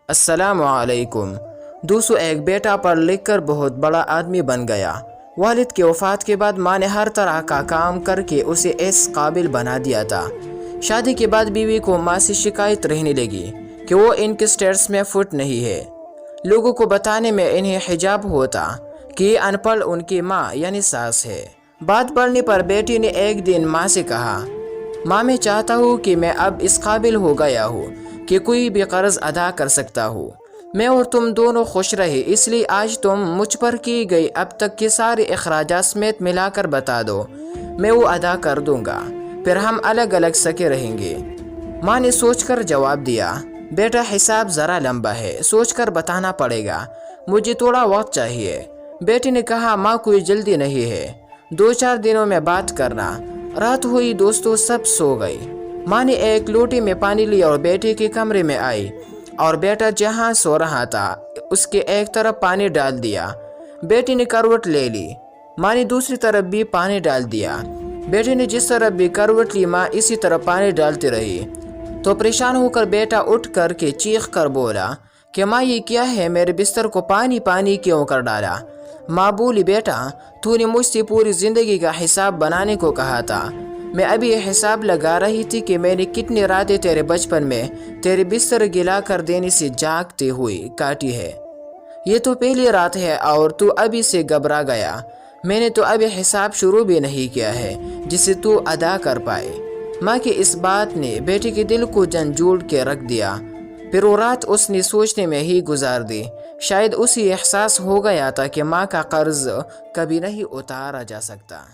अस्सलाम वालेकुम। दोस्तों, एक बेटा पढ़ लिख कर बहुत बड़ा आदमी बन गया। वालिद की वफ़ात के बाद माँ ने हर तरह का काम करके उसे इस काबिल बना दिया था। शादी के बाद बीवी को माँ से शिकायत रहने लगी कि वो इनके स्टेटस में फिट नहीं है। लोगों को बताने में इन्हें हिजाब होता कि ये अनपढ़ उनकी माँ यानी सास है। बात बढ़ने पर बेटी ने एक दिन माँ से कहा, माँ मैं चाहता हूँ कि मैं अब इस काबिल हो गया हूँ कि कोई भी कर्ज अदा कर सकता हूँ। मैं और तुम दोनों खुश रहे, इसलिए आज तुम मुझ पर की गई अब तक के सारे अखराजात समेत मिलाकर बता दो, मैं वो अदा कर दूंगा, फिर हम अलग अलग सके रहेंगे। माँ ने सोचकर जवाब दिया, बेटा हिसाब ज़रा लंबा है, सोचकर बताना पड़ेगा, मुझे थोड़ा वक्त चाहिए। बेटी ने कहा, माँ कोई जल्दी नहीं है, 2-4 दिनों में बात करना। रात हुई, दोस्तों सब सो गए। माँ ने एक लोटे में पानी लिया और बेटे के कमरे में आई और बेटा जहाँ सो रहा था उसके एक तरफ पानी डाल दिया। बेटी ने करवट ले ली, माँ ने दूसरी तरफ भी पानी डाल दिया। बेटे ने जिस तरफ भी करवट ली, माँ इसी तरफ पानी डालती रही। तो परेशान होकर बेटा उठ कर के चीख कर बोला कि माँ ये क्या है, मेरे बिस्तर को पानी पानी क्यों कर डाला। माँ बोली, बेटा तूने मुझसे पूरी ज़िंदगी का हिसाब बनाने को कहा था। मैं अभी ये हिसाब लगा रही थी कि मैंने कितनी रातें तेरे बचपन में तेरे बिस्तर गिला कर देने से जागते हुए काटी है। ये तो पहली रात है और तू अभी से घबरा गया। मैंने तो अभी हिसाब शुरू भी नहीं किया है जिसे तू अदा कर पाए। माँ की इस बात ने बेटे के दिल को झंझोड़ के रख दिया। फिर वो रात उसने सोचने में ही गुजार दी। शायद उसे एहसास हो गया था कि माँ का कर्ज कभी नहीं उतारा जा सकता।